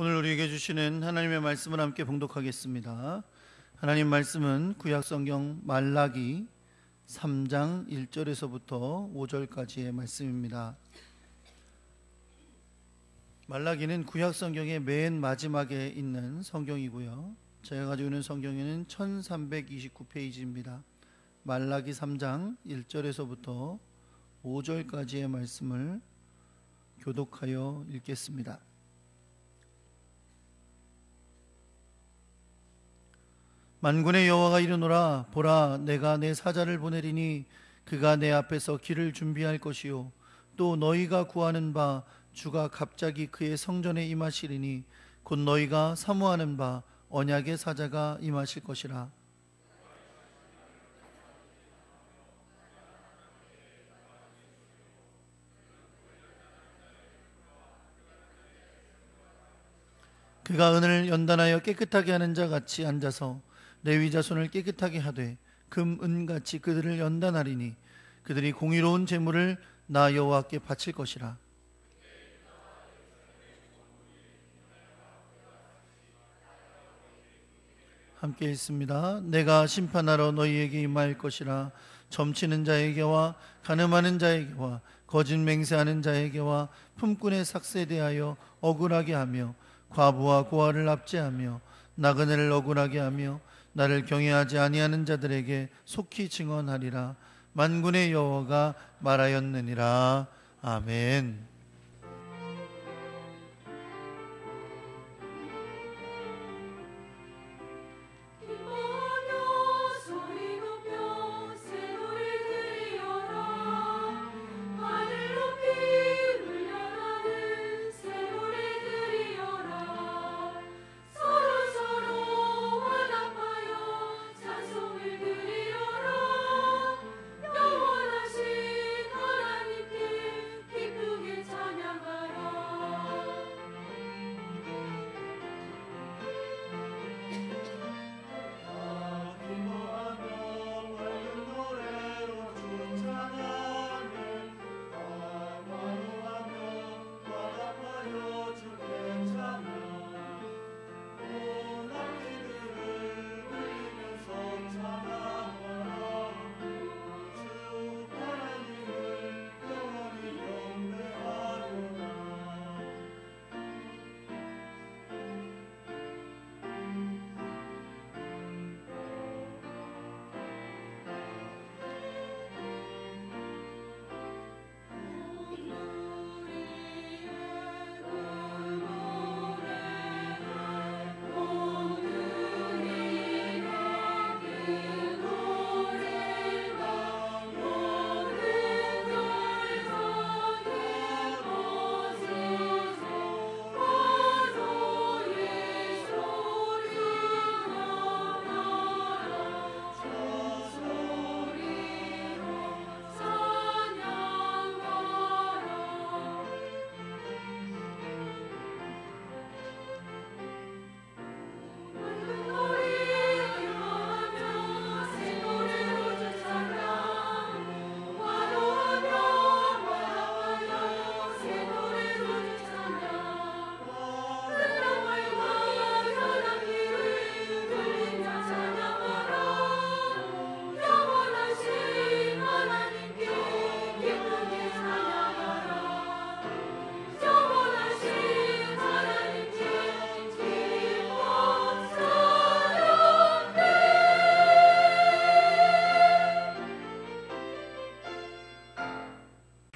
오늘 우리에게 주시는 하나님의 말씀을 함께 봉독하겠습니다. 하나님 말씀은 구약성경 말라기 3장 1절에서부터 5절까지의 말씀입니다. 말라기는 구약성경의 맨 마지막에 있는 성경이고요, 제가 가지고 있는 성경에는 1329페이지입니다. 말라기 3장 1절에서부터 5절까지의 말씀을 교독하여 읽겠습니다. 만군의 여호와가 이르노라. 보라, 내가 내 사자를 보내리니 그가 내 앞에서 길을 준비할 것이요, 또 너희가 구하는 바 주가 갑자기 그의 성전에 임하시리니 곧 너희가 사모하는 바 언약의 사자가 임하실 것이라. 그가 은을 연단하여 깨끗하게 하는 자 같이 앉아서 레위 자손을 깨끗하게 하되 금, 은같이 그들을 연단하리니 그들이 공의로운 제물을 나 여호와께 바칠 것이라. 함께 읽습니다. 내가 심판하러 너희에게 임할 것이라. 점치는 자에게와 가늠하는 자에게와 거짓 맹세하는 자에게와 품꾼의 삭세에 대하여 억울하게 하며 과부와 고아를 압제하며 나그네를 억울하게 하며 나를 경외하지 아니하는 자들에게 속히 증언하리라. 만군의 여호와가 말하였느니라. 아멘.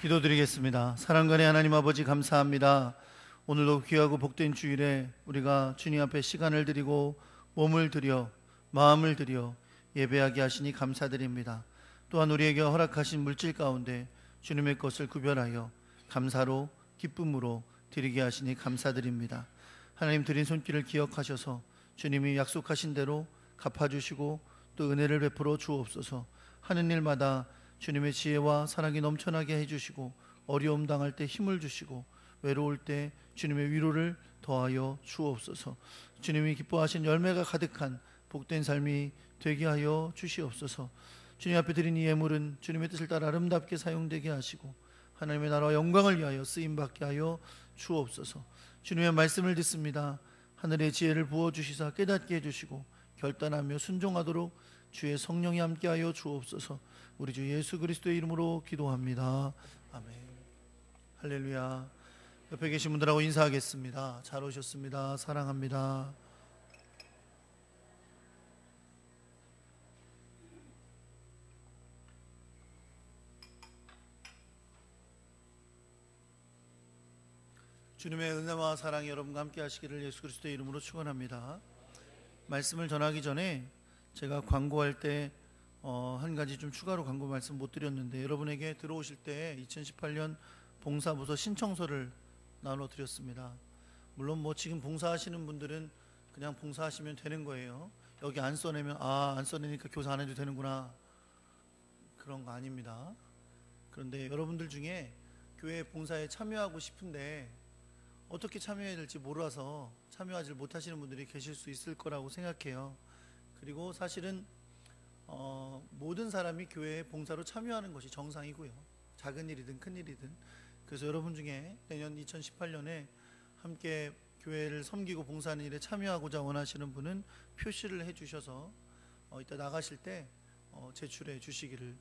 기도드리겠습니다. 사랑간의 하나님 아버지, 감사합니다. 오늘도 귀하고 복된 주일에 우리가 주님 앞에 시간을 드리고 몸을 드려 마음을 드려 예배하게 하시니 감사드립니다. 또한 우리에게 허락하신 물질 가운데 주님의 것을 구별하여 감사로 기쁨으로 드리게 하시니 감사드립니다. 하나님, 드린 손길을 기억하셔서 주님이 약속하신 대로 갚아주시고 또 은혜를 베풀어 주옵소서. 하는 일마다 주님의 지혜와 사랑이 넘쳐나게 해주시고 어려움 당할 때 힘을 주시고 외로울 때 주님의 위로를 더하여 주옵소서. 주님이 기뻐하신 열매가 가득한 복된 삶이 되게 하여 주시옵소서. 주님 앞에 드린 이 예물은 주님의 뜻을 따라 아름답게 사용되게 하시고 하나님의 나라와 영광을 위하여 쓰임받게 하여 주옵소서. 주님의 말씀을 듣습니다. 하늘의 지혜를 부어주시사 깨닫게 해주시고 결단하며 순종하도록 주의 성령이 함께하여 주옵소서. 우리 주 예수 그리스도의 이름으로 기도합니다. 아멘. 할렐루야. 옆에 계신 분들하고 인사하겠습니다. 잘 오셨습니다. 사랑합니다. 주님의 은혜와 사랑이 여러분과 함께 하시기를 예수 그리스도의 이름으로 축원합니다. 말씀을 전하기 전에 제가 광고할 때 한 가지 좀 추가로 광고 말씀 못 드렸는데, 여러분에게 들어오실 때 2018년 봉사부서 신청서를 나눠드렸습니다. 물론 뭐 지금 봉사하시는 분들은 그냥 봉사하시면 되는 거예요. 여기 안 써내면 안 써내니까 교사 안 해도 되는구나, 그런 거 아닙니다. 그런데 여러분들 중에 교회 봉사에 참여하고 싶은데 어떻게 참여해야 될지 몰라서 참여하지 못하시는 분들이 계실 수 있을 거라고 생각해요. 그리고 사실은 모든 사람이 교회에 봉사로 참여하는 것이 정상이고요. 작은 일이든 큰 일이든. 그래서 여러분 중에 내년 2018년에 함께 교회를 섬기고 봉사하는 일에 참여하고자 원하시는 분은 표시를 해주셔서 이따 나가실 때 제출해 주시기를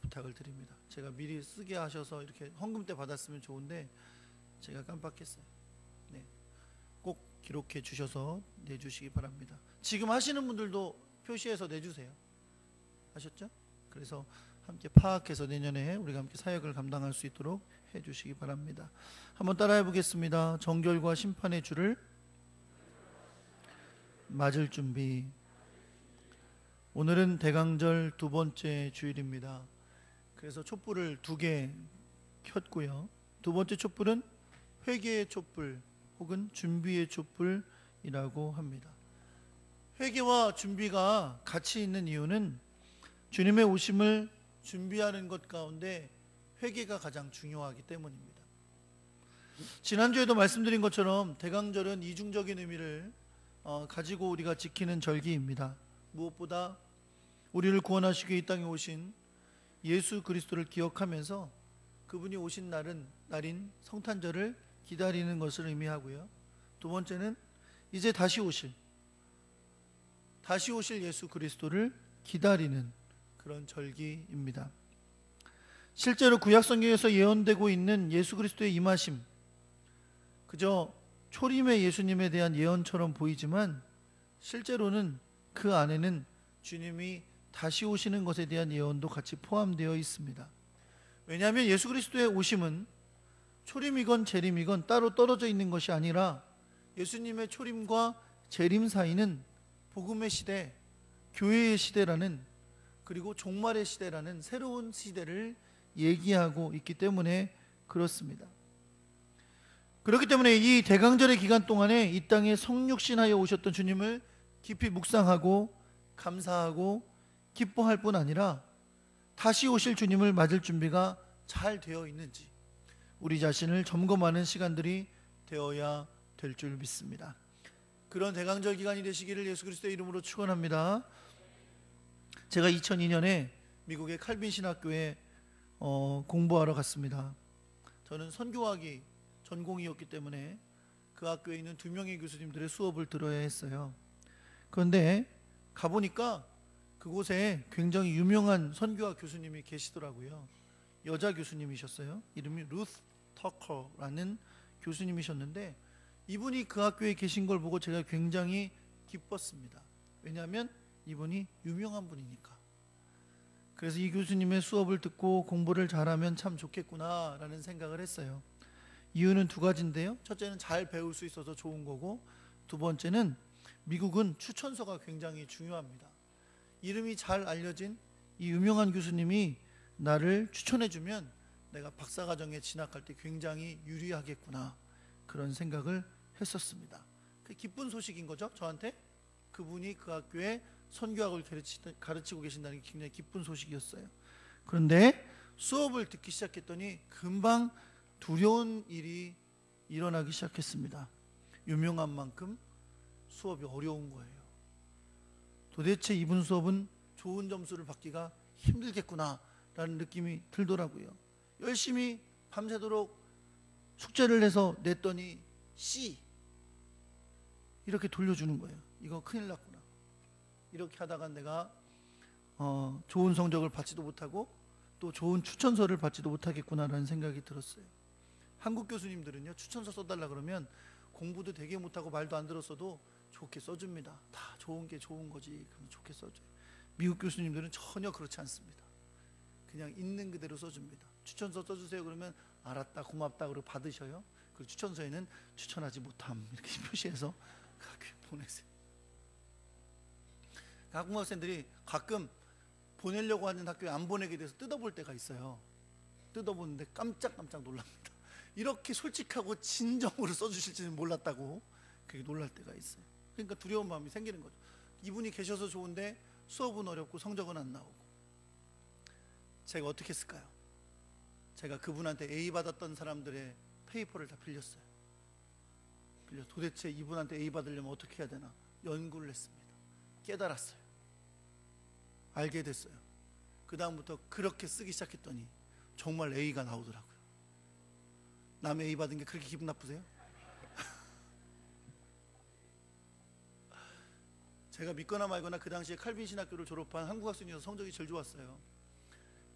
부탁을 드립니다. 제가 미리 쓰게 하셔서 이렇게 헌금 때 받았으면 좋은데 제가 깜빡했어요. 네, 꼭 기록해 주셔서 내주시기 바랍니다. 지금 하시는 분들도 표시해서 내주세요. 아셨죠? 그래서 함께 파악해서 내년에 우리가 함께 사역을 감당할 수 있도록 해주시기 바랍니다. 한번 따라해 보겠습니다. 정결과 심판의 주를 맞을 준비. 오늘은 대강절 두 번째 주일입니다. 그래서 촛불을 2개 켰고요. 두 번째 촛불은 회개의 촛불 혹은 준비의 촛불이라고 합니다. 회개와 준비가 같이 있는 이유는 주님의 오심을 준비하는 것 가운데 회개가 가장 중요하기 때문입니다. 지난주에도 말씀드린 것처럼 대강절은 이중적인 의미를 가지고 우리가 지키는 절기입니다. 무엇보다 우리를 구원하시기 위해 이 땅에 오신 예수 그리스도를 기억하면서 그분이 오신 날인 성탄절을 기다리는 것을 의미하고요. 두 번째는 이제 다시 오실 예수 그리스도를 기다리는 그런 절기입니다. 실제로 구약 성경에서 예언되고 있는 예수 그리스도의 임하심, 그저 초림의 예수님에 대한 예언처럼 보이지만 실제로는 그 안에는 주님이 다시 오시는 것에 대한 예언도 같이 포함되어 있습니다. 왜냐하면 예수 그리스도의 오심은 초림이건 재림이건 따로 떨어져 있는 것이 아니라 예수님의 초림과 재림 사이는 복음의 시대, 교회의 시대라는, 그리고 종말의 시대라는 새로운 시대를 얘기하고 있기 때문에 그렇습니다. 그렇기 때문에 이 대강절의 기간 동안에 이 땅에 성육신하여 오셨던 주님을 깊이 묵상하고 감사하고 기뻐할 뿐 아니라 다시 오실 주님을 맞을 준비가 잘 되어 있는지 우리 자신을 점검하는 시간들이 되어야 될 줄 믿습니다. 그런 대강절 기간이 되시기를 예수 그리스도의 이름으로 축원합니다. 제가 2002년에 미국의 칼빈 신학교에 공부하러 갔습니다. 저는 선교학이 전공이었기 때문에 그 학교에 있는 2명의 교수님들의 수업을 들어야 했어요. 그런데 가보니까 그곳에 굉장히 유명한 선교학 교수님이 계시더라고요. 여자 교수님이셨어요. 이름이 루스 터커라는 교수님이셨는데 이분이 그 학교에 계신 걸 보고 제가 굉장히 기뻤습니다. 왜냐하면 이분이 유명한 분이니까. 그래서 이 교수님의 수업을 듣고 공부를 잘하면 참 좋겠구나 라는 생각을 했어요. 이유는 2가지인데요. 첫째는 잘 배울 수 있어서 좋은 거고, 두 번째는 미국은 추천서가 굉장히 중요합니다. 이름이 잘 알려진 이 유명한 교수님이 나를 추천해주면 내가 박사과정에 진학할 때 굉장히 유리하겠구나, 그런 생각을 했었습니다. 그 기쁜 소식인 거죠. 저한테 그분이 그 학교에 선교학을 가르치고 계신다는 게 굉장히 기쁜 소식이었어요. 그런데 수업을 듣기 시작했더니 금방 두려운 일이 일어나기 시작했습니다. 유명한 만큼 수업이 어려운 거예요. 도대체 이분 수업은 좋은 점수를 받기가 힘들겠구나 라는 느낌이 들더라고요. 열심히 밤새도록 숙제를 해서 냈더니 C 이렇게 돌려주는 거예요. 이거 큰일 났구나. 이렇게 하다가 내가 좋은 성적을 받지도 못하고 또 좋은 추천서를 받지도 못하겠구나라는 생각이 들었어요. 한국 교수님들은요, 추천서 써달라 그러면 공부도 되게 못하고 말도 안 들었어도 좋게 써줍니다. 다 좋은 게 좋은 거지. 그럼 좋게 써줘요. 미국 교수님들은 전혀 그렇지 않습니다. 그냥 있는 그대로 써줍니다. 추천서 써주세요 그러면 알았다 고맙다 그러고 받으셔요. 그리고 추천서에는 추천하지 못함 이렇게 표시해서 학교에 보내세요. 한국 학생들이 가끔 보내려고 하는 학교에 안 보내게 돼서 뜯어볼 때가 있어요. 뜯어보는데 깜짝깜짝 놀랍니다. 이렇게 솔직하고 진정으로 써주실지는 몰랐다고 그렇게 놀랄 때가 있어요. 그러니까 두려운 마음이 생기는 거죠. 이분이 계셔서 좋은데 수업은 어렵고 성적은 안 나오고. 제가 어떻게 했을까요? 제가 그분한테 A 받았던 사람들의 페이퍼를 다 빌렸어요. 도대체 이분한테 A 받으려면 어떻게 해야 되나 연구를 했습니다. 깨달았어요. 알게 됐어요. 그 다음부터 그렇게 쓰기 시작했더니 정말 A가 나오더라고요. 남의 A 받은 게 그렇게 기분 나쁘세요? 제가 믿거나 말거나 그 당시에 칼빈 신학교를 졸업한 한국 학생이어서 성적이 제일 좋았어요.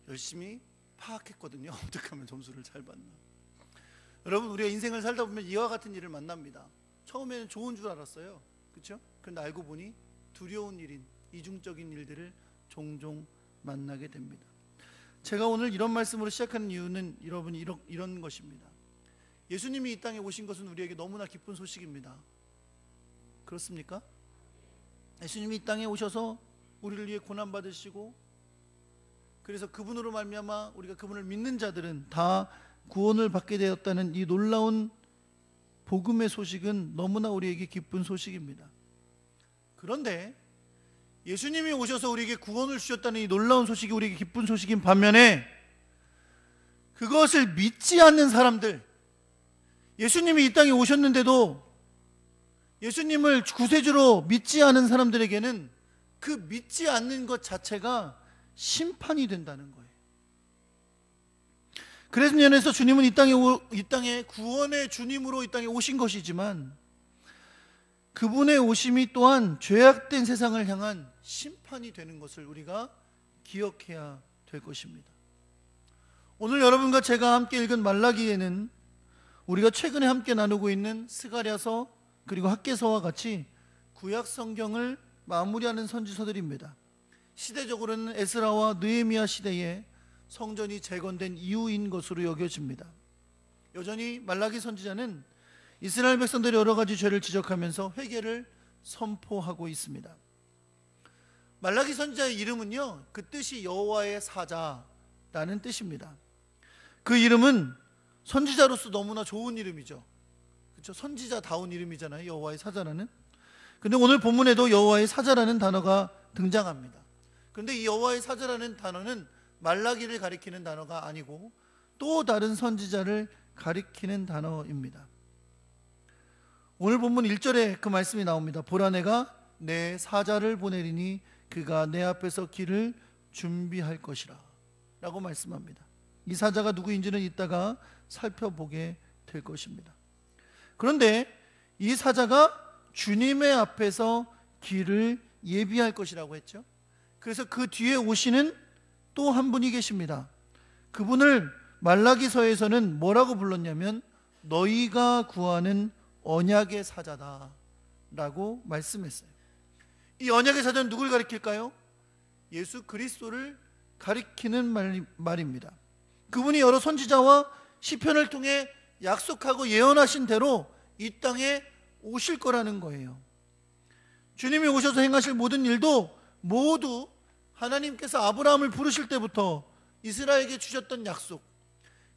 열심히 파악했거든요. 어떻게 하면 점수를 잘 받나. 여러분, 우리가 인생을 살다 보면 이와 같은 일을 만납니다. 처음에는 좋은 줄 알았어요. 그렇죠? 그런데 알고 보니 두려운 일인 이중적인 일들을 종종 만나게 됩니다. 제가 오늘 이런 말씀으로 시작하는 이유는 여러분 이런 것입니다. 예수님이 이 땅에 오신 것은 우리에게 너무나 기쁜 소식입니다. 그렇습니까? 예수님이 이 땅에 오셔서 우리를 위해 고난받으시고, 그래서 그분으로 말미암아 우리가 그분을 믿는 자들은 다 구원을 받게 되었다는 이 놀라운 복음의 소식은 너무나 우리에게 기쁜 소식입니다. 그런데 예수님이 오셔서 우리에게 구원을 주셨다는 이 놀라운 소식이 우리에게 기쁜 소식인 반면에, 그것을 믿지 않는 사람들, 예수님이 이 땅에 오셨는데도 예수님을 구세주로 믿지 않은 사람들에게는 그 믿지 않는 것 자체가 심판이 된다는 거예요. 그래서 면에서 주님은 이 땅에 구원의 주님으로 이 땅에 오신 것이지만, 그분의 오심이 또한 죄악된 세상을 향한 심판이 되는 것을 우리가 기억해야 될 것입니다. 오늘 여러분과 제가 함께 읽은 말라기에는 우리가 최근에 함께 나누고 있는 스가랴서 그리고 학개서와 같이 구약 성경을 마무리하는 선지서들입니다. 시대적으로는 에스라와 느헤미야 시대에 성전이 재건된 이후인 것으로 여겨집니다. 여전히 말라기 선지자는 이스라엘 백성들의 여러 가지 죄를 지적하면서 회개를 선포하고 있습니다. 말라기 선지자의 이름은요, 그 뜻이 여호와의 사자라는 뜻입니다. 그 이름은 선지자로서 너무나 좋은 이름이죠. 그렇죠? 선지자다운 이름이잖아요, 여호와의 사자라는. 근데 오늘 본문에도 여호와의 사자라는 단어가 등장합니다. 그런데 이 여호와의 사자라는 단어는 말라기를 가리키는 단어가 아니고 또 다른 선지자를 가리키는 단어입니다. 오늘 본문 1절에 그 말씀이 나옵니다. 보라, 내가 내 사자를 보내리니 그가 내 앞에서 길을 준비할 것이라 라고 말씀합니다. 이 사자가 누구인지는 이따가 살펴보게 될 것입니다. 그런데 이 사자가 주님의 앞에서 길을 예비할 것이라고 했죠. 그래서 그 뒤에 오시는 또 한 분이 계십니다. 그분을 말라기서에서는 뭐라고 불렀냐면 너희가 구하는 언약의 사자다 라고 말씀했어요. 이 언약의 사자는 누굴 가리킬까요? 예수 그리스도를 가리키는 말입니다. 그분이 여러 선지자와 시편을 통해 약속하고 예언하신 대로 이 땅에 오실 거라는 거예요. 주님이 오셔서 행하실 모든 일도 모두 하나님께서 아브라함을 부르실 때부터 이스라엘에게 주셨던 약속,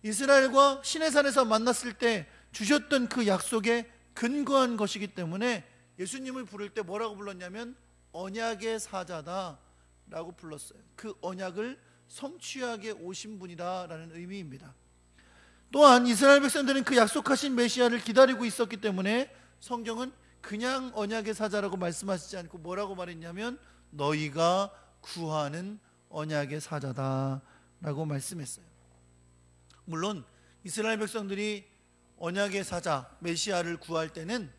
이스라엘과 시내산에서 만났을 때 주셨던 그 약속에 근거한 것이기 때문에 예수님을 부를 때 뭐라고 불렀냐면 언약의 사자다 라고 불렀어요. 그 언약을 성취하게 오신 분이다라는 의미입니다. 또한 이스라엘 백성들은 그 약속하신 메시아를 기다리고 있었기 때문에 성경은 그냥 언약의 사자라고 말씀하시지 않고 뭐라고 말했냐면 너희가 구하는 언약의 사자다 라고 말씀했어요. 물론 이스라엘 백성들이 언약의 사자 메시아를 구할 때는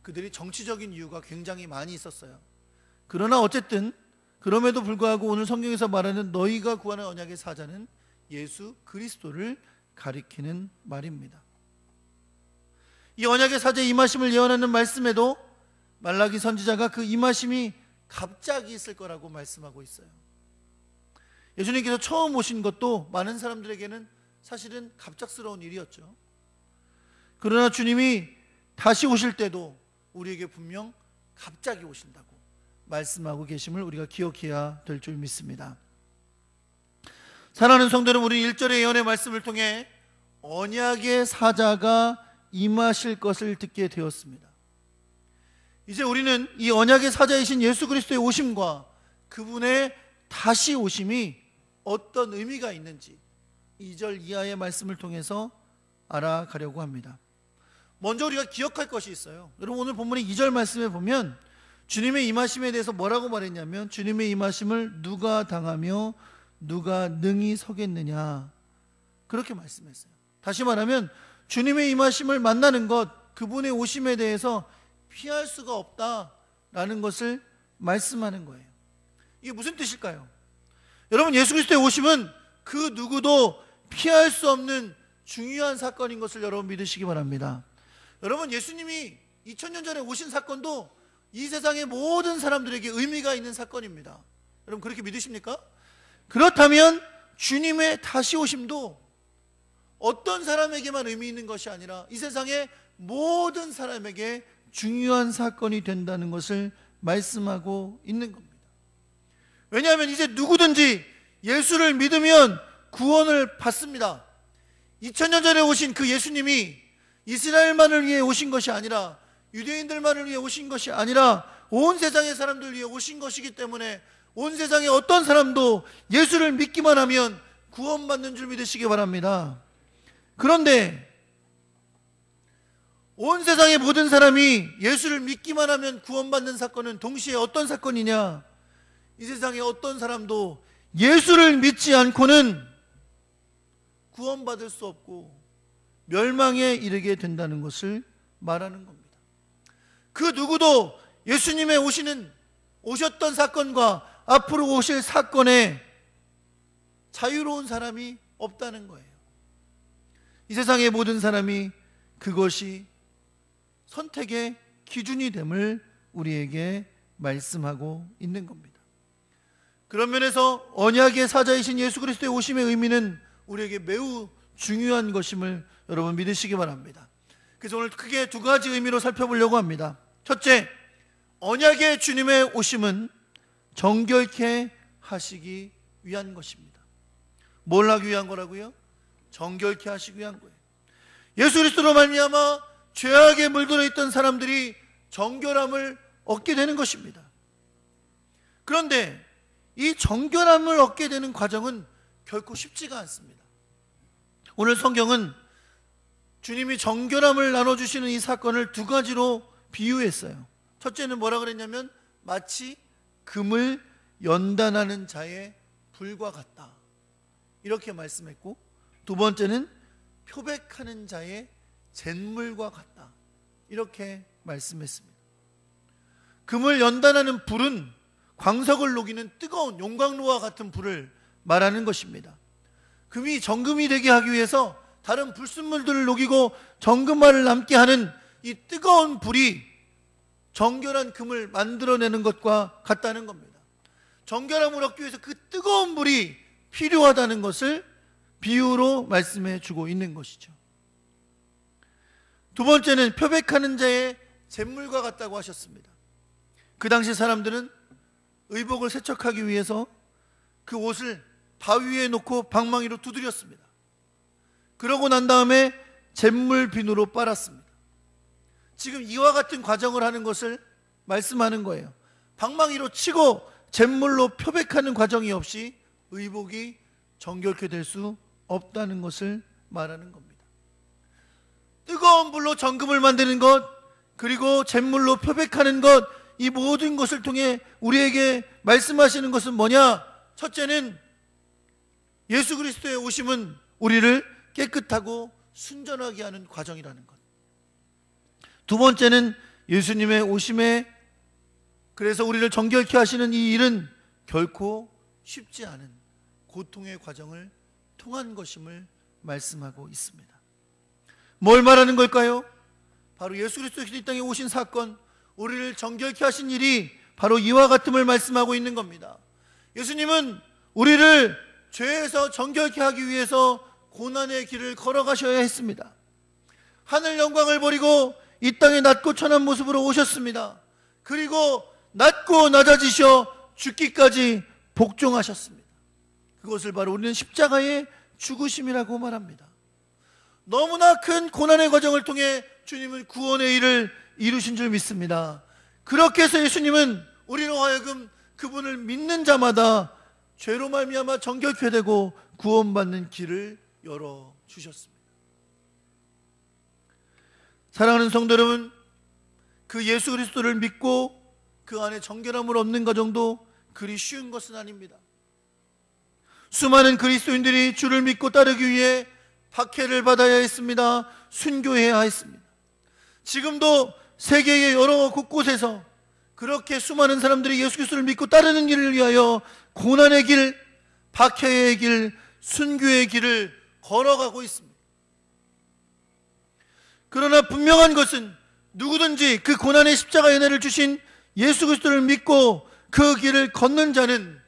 그들이 정치적인 이유가 굉장히 많이 있었어요. 그러나 어쨌든 그럼에도 불구하고 오늘 성경에서 말하는 너희가 구하는 언약의 사자는 예수 그리스도를 가리키는 말입니다. 이 언약의 사자의 임하심을 예언하는 말씀에도 말라기 선지자가 그 임하심이 갑자기 있을 거라고 말씀하고 있어요. 예수님께서 처음 오신 것도 많은 사람들에게는 사실은 갑작스러운 일이었죠. 그러나 주님이 다시 오실 때도 우리에게 분명 갑자기 오신다고 말씀하고 계심을 우리가 기억해야 될 줄 믿습니다. 사랑하는 성도는 우리 1절의 예언의 말씀을 통해 언약의 사자가 임하실 것을 듣게 되었습니다. 이제 우리는 이 언약의 사자이신 예수 그리스도의 오심과 그분의 다시 오심이 어떤 의미가 있는지 2절 이하의 말씀을 통해서 알아가려고 합니다. 먼저 우리가 기억할 것이 있어요. 여러분, 오늘 본문의 2절 말씀에 보면 주님의 임하심에 대해서 뭐라고 말했냐면 주님의 임하심을 누가 당하며 누가 능히 서겠느냐, 그렇게 말씀했어요. 다시 말하면 주님의 임하심을 만나는 것, 그분의 오심에 대해서 피할 수가 없다라는 것을 말씀하는 거예요. 이게 무슨 뜻일까요? 여러분, 예수 그리스도의 오심은 그 누구도 피할 수 없는 중요한 사건인 것을 여러분 믿으시기 바랍니다. 여러분, 예수님이 2000년 전에 오신 사건도 이 세상의 모든 사람들에게 의미가 있는 사건입니다. 여러분, 그렇게 믿으십니까? 그렇다면 주님의 다시 오심도 어떤 사람에게만 의미 있는 것이 아니라 이 세상의 모든 사람에게 중요한 사건이 된다는 것을 말씀하고 있는 겁니다. 왜냐하면 이제 누구든지 예수를 믿으면 구원을 받습니다. 2000년 전에 오신 그 예수님이 이스라엘만을 위해 오신 것이 아니라 유대인들만을 위해 오신 것이 아니라 온 세상의 사람들을 위해 오신 것이기 때문에 온 세상의 어떤 사람도 예수를 믿기만 하면 구원받는 줄 믿으시기 바랍니다. 그런데 온 세상의 모든 사람이 예수를 믿기만 하면 구원받는 사건은 동시에 어떤 사건이냐? 이 세상의 어떤 사람도 예수를 믿지 않고는 구원받을 수 없고 멸망에 이르게 된다는 것을 말하는 겁니다. 그 누구도 예수님의 오셨던 사건과 앞으로 오실 사건에 자유로운 사람이 없다는 거예요. 이 세상의 모든 사람이 그것이 선택의 기준이 됨을 우리에게 말씀하고 있는 겁니다. 그런 면에서 언약의 사자이신 예수 그리스도의 오심의 의미는 우리에게 매우 중요한 것임을 여러분 믿으시기 바랍니다. 그래서 오늘 크게 두 가지 의미로 살펴보려고 합니다. 첫째, 언약의 주님의 오심은 정결케 하시기 위한 것입니다. 뭘 하기 위한 거라고요? 정결케 하시기 위한 거예요. 예수 그리스도로 말미암아 죄악에 물들어 있던 사람들이 정결함을 얻게 되는 것입니다. 그런데 이 정결함을 얻게 되는 과정은 결코 쉽지가 않습니다. 오늘 성경은 주님이 정결함을 나눠주시는 이 사건을 두 가지로 비유했어요. 첫째는 뭐라 그랬냐면 마치 금을 연단하는 자의 불과 같다, 이렇게 말씀했고, 두 번째는 표백하는 자의 잿물과 같다, 이렇게 말씀했습니다. 금을 연단하는 불은 광석을 녹이는 뜨거운 용광로와 같은 불을 말하는 것입니다. 금이 정금이 되게 하기 위해서 다른 불순물들을 녹이고 정금화를 남게 하는 이 뜨거운 불이 정결한 금을 만들어내는 것과 같다는 겁니다. 정결함을 얻기 위해서 그 뜨거운 불이 필요하다는 것을 비유로 말씀해 주고 있는 것이죠. 두 번째는 표백하는 자의 잿물과 같다고 하셨습니다. 그 당시 사람들은 의복을 세척하기 위해서 그 옷을 바위 위에 놓고 방망이로 두드렸습니다. 그러고 난 다음에 잿물 비누로 빨았습니다. 지금 이와 같은 과정을 하는 것을 말씀하는 거예요. 방망이로 치고 잿물로 표백하는 과정이 없이 의복이 정결케 될 수 없다는 것을 말하는 겁니다. 뜨거운 불로 정금을 만드는 것, 그리고 잿물로 표백하는 것, 이 모든 것을 통해 우리에게 말씀하시는 것은 뭐냐? 첫째는 예수 그리스도의 오심은 우리를 깨끗하고 순전하게 하는 과정이라는 것. 두 번째는 예수님의 오심에, 그래서 우리를 정결케 하시는 이 일은 결코 쉽지 않은 고통의 과정을 통한 것임을 말씀하고 있습니다. 뭘 말하는 걸까요? 바로 예수 그리스도께서 이 땅에 오신 사건, 우리를 정결케 하신 일이 바로 이와 같음을 말씀하고 있는 겁니다. 예수님은 우리를 죄에서 정결케 하기 위해서 고난의 길을 걸어가셔야 했습니다. 하늘 영광을 버리고 이 땅에 낮고 천한 모습으로 오셨습니다. 그리고 낮고 낮아지셔 죽기까지 복종하셨습니다. 그것을 바로 우리는 십자가의 죽으심이라고 말합니다. 너무나 큰 고난의 과정을 통해 주님은 구원의 일을 이루신 줄 믿습니다. 그렇게 해서 예수님은 우리로 하여금 그분을 믿는 자마다 죄로 말미암아 정결케 되고 구원받는 길을 열어주셨습니다. 사랑하는 성도 여러분, 그 예수 그리스도를 믿고 그 안에 정결함을 얻는 과정도 그리 쉬운 것은 아닙니다. 수많은 그리스도인들이 주를 믿고 따르기 위해 박해를 받아야 했습니다. 순교해야 했습니다. 지금도 세계의 여러 곳곳에서 그렇게 수많은 사람들이 예수 그리스도를 믿고 따르는 길을 위하여 고난의 길, 박해의 길, 순교의 길을 걸어가고 있습니다. 그러나 분명한 것은 누구든지 그 고난의 십자가 은혜를 주신 예수 그리스도를 믿고 그 길을 걷는 자는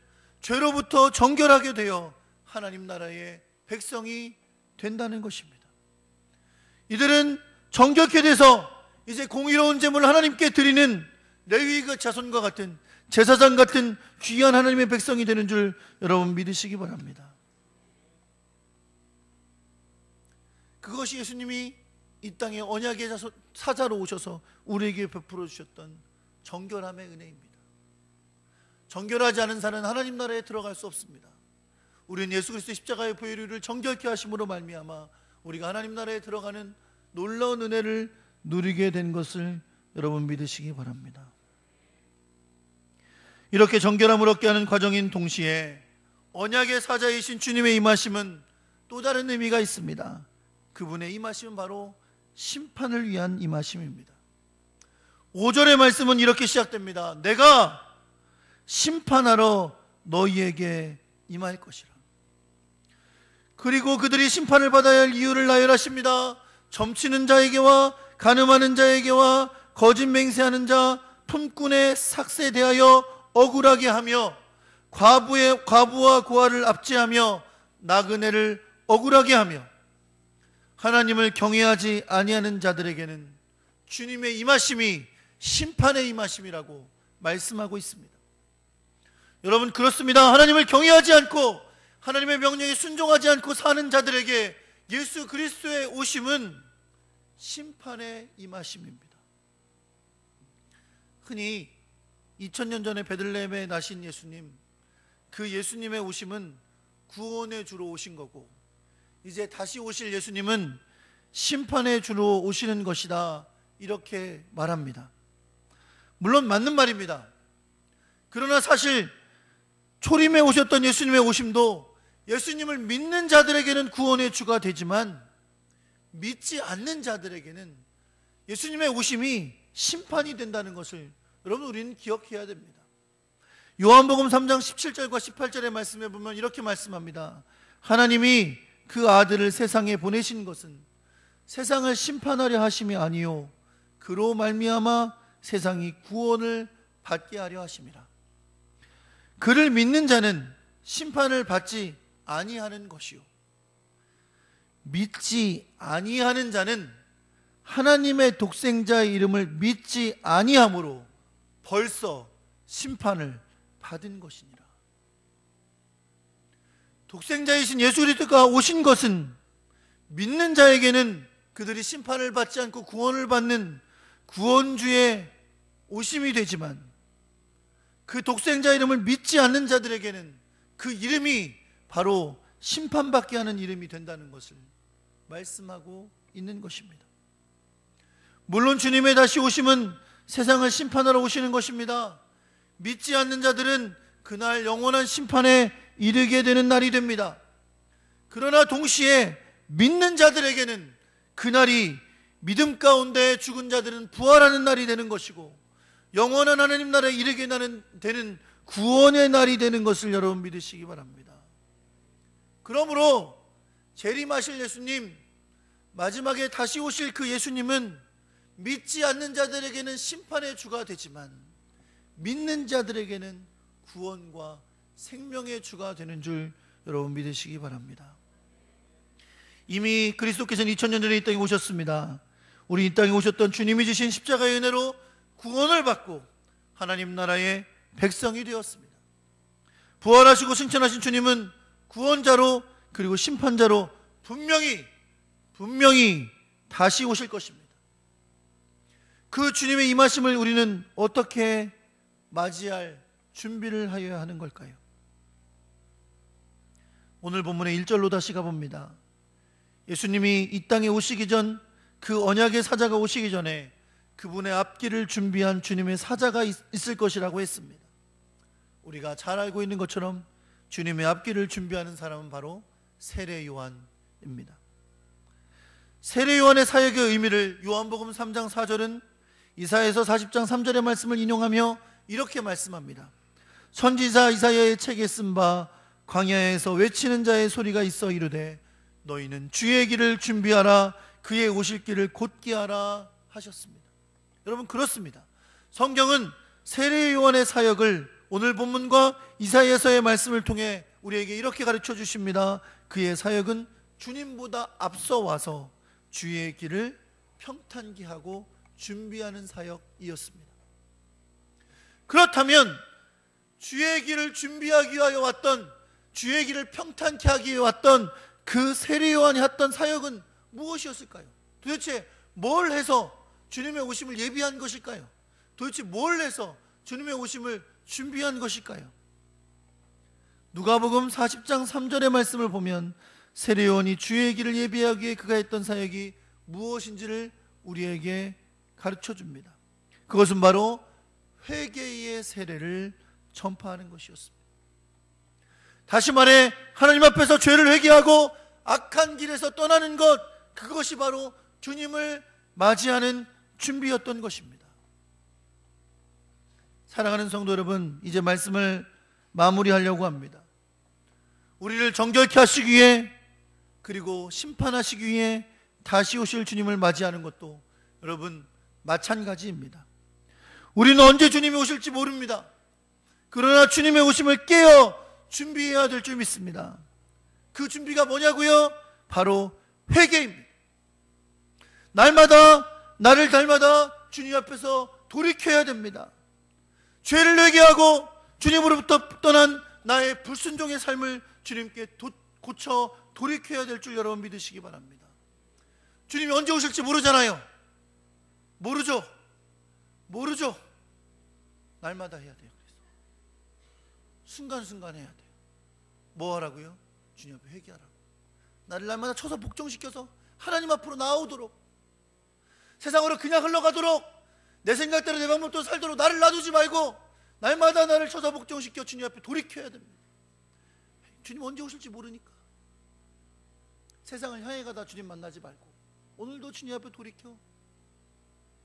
죄로부터 정결하게 되어 하나님 나라의 백성이 된다는 것입니다. 이들은 정결케 돼서 이제 공의로운 제물을 하나님께 드리는 레위의 자손과 같은, 제사장 같은 귀한 하나님의 백성이 되는 줄 여러분 믿으시기 바랍니다. 그것이 예수님이 이 땅에 언약의 사자로 오셔서 우리에게 베풀어 주셨던 정결함의 은혜입니다. 정결하지 않은 자는 하나님 나라에 들어갈 수 없습니다. 우리는 예수 그리스도 십자가의 보혈을 정결케 하심으로 말미암아 우리가 하나님 나라에 들어가는 놀라운 은혜를 누리게 된 것을 여러분 믿으시기 바랍니다. 이렇게 정결함을 얻게 하는 과정인 동시에 언약의 사자이신 주님의 임하심은 또 다른 의미가 있습니다. 그분의 임하심은 바로 심판을 위한 임하심입니다. 5절의 말씀은 이렇게 시작됩니다. 내가 심판하러 너희에게 임할 것이라. 그리고 그들이 심판을 받아야 할 이유를 나열하십니다. 점치는 자에게와 간음하는 자에게와 거짓 맹세하는 자, 품꾼의 삭세에 대하여 억울하게 하며 과부와 고아를 압제하며 나그네를 억울하게 하며 하나님을 경외하지 아니하는 자들에게는 주님의 임하심이 심판의 임하심이라고 말씀하고 있습니다. 여러분, 그렇습니다. 하나님을 경외하지 않고 하나님의 명령에 순종하지 않고 사는 자들에게 예수 그리스도의 오심은 심판의 임하심입니다. 흔히 2000년 전에 베들레헴에 나신 예수님, 그 예수님의 오심은 구원의 주로 오신 거고 이제 다시 오실 예수님은 심판의 주로 오시는 것이다, 이렇게 말합니다. 물론 맞는 말입니다. 그러나 사실 초림에 오셨던 예수님의 오심도 예수님을 믿는 자들에게는 구원의 주가 되지만 믿지 않는 자들에게는 예수님의 오심이 심판이 된다는 것을 여러분 우리는 기억해야 됩니다. 요한복음 3장 17절과 18절의 말씀에 보면 이렇게 말씀합니다. 하나님이 그 아들을 세상에 보내신 것은 세상을 심판하려 하심이 아니요 그로 말미암아 세상이 구원을 받게 하려 하심이라. 그를 믿는 자는 심판을 받지 아니하는 것이요 믿지 아니하는 자는 하나님의 독생자의 이름을 믿지 아니함으로 벌써 심판을 받은 것이니라. 독생자이신 예수 그리스도가 오신 것은 믿는 자에게는 그들이 심판을 받지 않고 구원을 받는 구원주의 오심이 되지만 그 독생자 이름을 믿지 않는 자들에게는 그 이름이 바로 심판받게 하는 이름이 된다는 것을 말씀하고 있는 것입니다. 물론 주님의 다시 오심은 세상을 심판하러 오시는 것입니다. 믿지 않는 자들은 그날 영원한 심판에 이르게 되는 날이 됩니다. 그러나 동시에 믿는 자들에게는 그날이 믿음 가운데 죽은 자들은 부활하는 날이 되는 것이고 영원한 하나님 나라에 이르게 되는 구원의 날이 되는 것을 여러분 믿으시기 바랍니다. 그러므로 재림하실 예수님, 마지막에 다시 오실 그 예수님은 믿지 않는 자들에게는 심판의 주가 되지만 믿는 자들에게는 구원과 생명의 주가 되는 줄 여러분 믿으시기 바랍니다. 이미 그리스도께서는 2000년 전에 이 땅에 오셨습니다. 우리 이 땅에 오셨던 주님이 주신 십자가의 은혜로 구원을 받고 하나님 나라의 백성이 되었습니다. 부활하시고 승천하신 주님은 구원자로 그리고 심판자로 분명히 다시 오실 것입니다. 그 주님의 임하심을 우리는 어떻게 맞이할 준비를 하여야 하는 걸까요? 오늘 본문의 1절로 다시 가봅니다. 예수님이 이 땅에 오시기 전, 그 언약의 사자가 오시기 전에 그분의 앞길을 준비한 주님의 사자가 있을 것이라고 했습니다. 우리가 잘 알고 있는 것처럼 주님의 앞길을 준비하는 사람은 바로 세례 요한입니다. 세례 요한의 사역의 의미를 요한복음 3장 4절은 이사야서 40장 3절의 말씀을 인용하며 이렇게 말씀합니다. 선지자 이사야의 책에 쓴 바 광야에서 외치는 자의 소리가 있어 이르되 너희는 주의 길을 준비하라, 그의 오실 길을 곧게 하라 하셨습니다. 여러분, 그렇습니다. 성경은 세례 요한의 사역을 오늘 본문과 이사야서의 말씀을 통해 우리에게 이렇게 가르쳐 주십니다. 그의 사역은 주님보다 앞서 와서 주의 길을 평탄케 하고 준비하는 사역이었습니다. 그렇다면 주의 길을 준비하기 위하여 왔던, 주의 길을 평탄케 하기 위해 왔던 그 세례 요한이 했던 사역은 무엇이었을까요? 도대체 뭘 해서 주님의 오심을 예비한 것일까요? 도대체 뭘 해서 주님의 오심을 준비한 것일까요? 누가복음 40장 3절의 말씀을 보면 세례 요한이 주의 길을 예비하기 위해 그가 했던 사역이 무엇인지를 우리에게 가르쳐 줍니다. 그것은 바로 회개의 세례를 전파하는 것이었습니다. 다시 말해 하나님 앞에서 죄를 회개하고 악한 길에서 떠나는 것, 그것이 바로 주님을 맞이하는 준비였던 것입니다. 사랑하는 성도 여러분, 이제 말씀을 마무리하려고 합니다. 우리를 정결케 하시기 위해, 그리고 심판하시기 위해 다시 오실 주님을 맞이하는 것도 여러분 마찬가지입니다. 우리는 언제 주님이 오실지 모릅니다. 그러나 주님의 오심을 깨어 준비해야 될 줄 믿습니다. 그 준비가 뭐냐고요? 바로 회개입니다. 날마다 주님 앞에서 돌이켜야 됩니다. 죄를 회개하고 주님으로부터 떠난 나의 불순종의 삶을 주님께 고쳐 돌이켜야 될 줄 여러분 믿으시기 바랍니다. 주님이 언제 오실지 모르잖아요. 모르죠. 날마다 해야 돼요. 그래서 순간순간 해야 돼요. 뭐 하라고요? 주님 앞에 회개하라고. 나를 날마다 쳐서 복종시켜서 하나님 앞으로 나오도록, 세상으로 그냥 흘러가도록, 내 생각대로 내 방법대로 살도록 나를 놔두지 말고 날마다 나를 쳐서 복종시켜 주님 앞에 돌이켜야 됩니다. 주님 언제 오실지 모르니까 세상을 향해 가다 주님 만나지 말고 오늘도 주님 앞에 돌이켜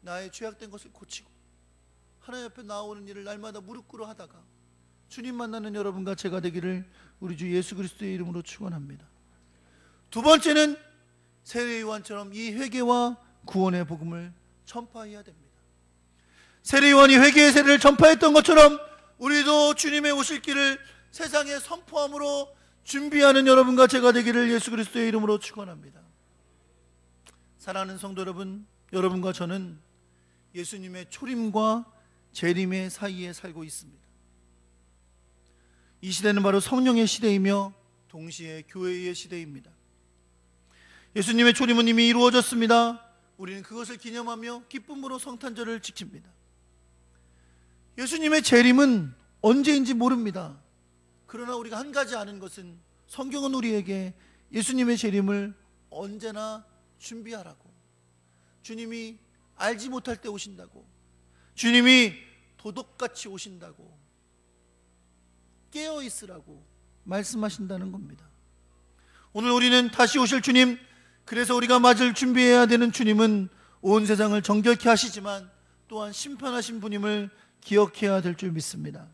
나의 죄악된 것을 고치고 하나님 앞에 나오는 일을 날마다 무릎 꿇어 하다가 주님 만나는 여러분과 제가 되기를 우리 주 예수 그리스도의 이름으로 축원합니다. 두 번째는 세례 요한처럼 이 회개와 구원의 복음을 전파해야 됩니다. 세례 요한이 회개의 세례를 전파했던 것처럼 우리도 주님의 오실 길을 세상에 선포함으로 준비하는 여러분과 제가 되기를 예수 그리스도의 이름으로 축원합니다. 사랑하는 성도 여러분, 여러분과 저는 예수님의 초림과 재림의 사이에 살고 있습니다. 이 시대는 바로 성령의 시대이며 동시에 교회의 시대입니다. 예수님의 초림은 이미 이루어졌습니다. 우리는 그것을 기념하며 기쁨으로 성탄절을 지킵니다. 예수님의 재림은 언제인지 모릅니다. 그러나 우리가 한 가지 아는 것은 성경은 우리에게 예수님의 재림을 언제나 준비하라고, 주님이 알지 못할 때 오신다고, 주님이 도둑같이 오신다고, 깨어있으라고 말씀하신다는 겁니다. 오늘 우리는 다시 오실 주님, 그래서 우리가 맞을 준비해야 되는 주님은 온 세상을 정결케 하시지만 또한 심판하신 분임을 기억해야 될 줄 믿습니다.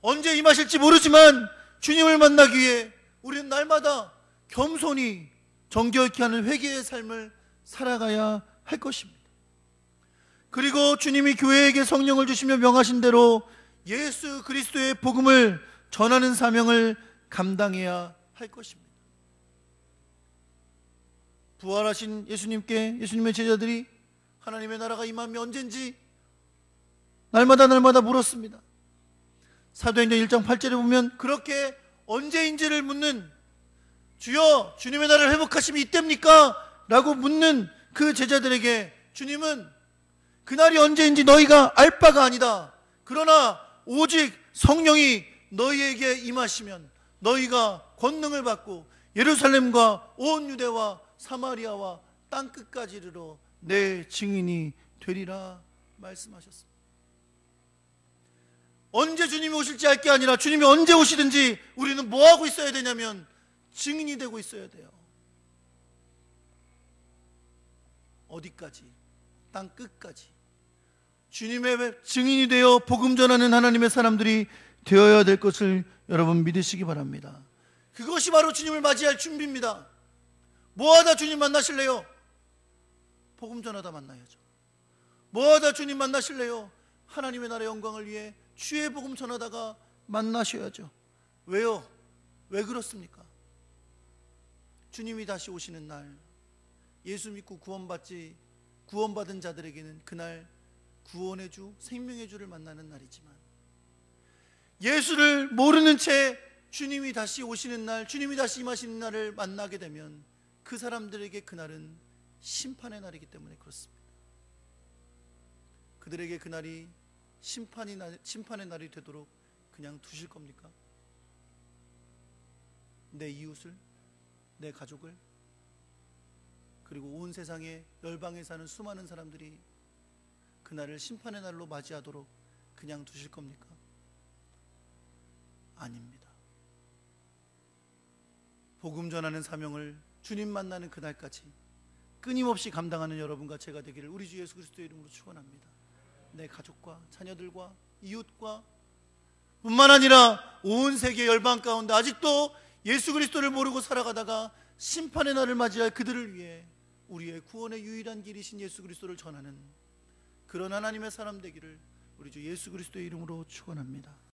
언제 임하실지 모르지만 주님을 만나기 위해 우리는 날마다 겸손히 정결케 하는 회개의 삶을 살아가야 할 것입니다. 그리고 주님이 교회에게 성령을 주시며 명하신 대로 예수 그리스도의 복음을 전하는 사명을 감당해야 할 것입니다. 부활하신 예수님의 제자들이 하나님의 나라가 임함이 언젠지 날마다 물었습니다. 사도행전 1장 8절에 보면 그렇게 언제인지를 묻는, 주여 주님의 나라를 회복하심이 이때입니까? 라고 묻는 그 제자들에게 주님은 그날이 언제인지 너희가 알 바가 아니다. 그러나 오직 성령이 너희에게 임하시면 너희가 권능을 받고 예루살렘과 온 유대와 사마리아와 땅끝까지 이르러 내 증인이 되리라 말씀하셨습니다. 언제 주님이 오실지 알 게 아니라 주님이 언제 오시든지 우리는 뭐하고 있어야 되냐면 증인이 되고 있어야 돼요. 어디까지? 땅 끝까지 주님의 증인이 되어 복음 전하는 하나님의 사람들이 되어야 될 것을 여러분 믿으시기 바랍니다. 그것이 바로 주님을 맞이할 준비입니다. 뭐하다 주님 만나실래요? 복음 전하다 만나야죠. 뭐하다 주님 만나실래요? 하나님의 나라의 영광을 위해 주의 복음 전하다가 만나셔야죠. 왜요? 왜 그렇습니까? 주님이 다시 오시는 날, 예수 믿고 구원받은 자들에게는 그날 구원의 주, 생명의 주를 만나는 날이지만, 예수를 모르는 채 주님이 다시 오시는 날, 주님이 다시 임하시는 날을 만나게 되면 그 사람들에게 그날은 심판의 날이기 때문에 그렇습니다. 그들에게 그날이 심판의 날이 되도록 그냥 두실 겁니까? 내 이웃을, 내 가족을, 그리고 온 세상에 열방에 사는 수많은 사람들이 그날을 심판의 날로 맞이하도록 그냥 두실 겁니까? 아닙니다. 복음 전하는 사명을 주님 만나는 그날까지 끊임없이 감당하는 여러분과 제가 되기를 우리 주 예수 그리스도의 이름으로 축원합니다. 내 가족과 자녀들과 이웃과 뿐만 아니라 온 세계 열방 가운데 아직도 예수 그리스도를 모르고 살아가다가 심판의 날을 맞이할 그들을 위해 우리의 구원의 유일한 길이신 예수 그리스도를 전하는 그런 하나님의 사람 되기를 우리 주 예수 그리스도의 이름으로 축원합니다.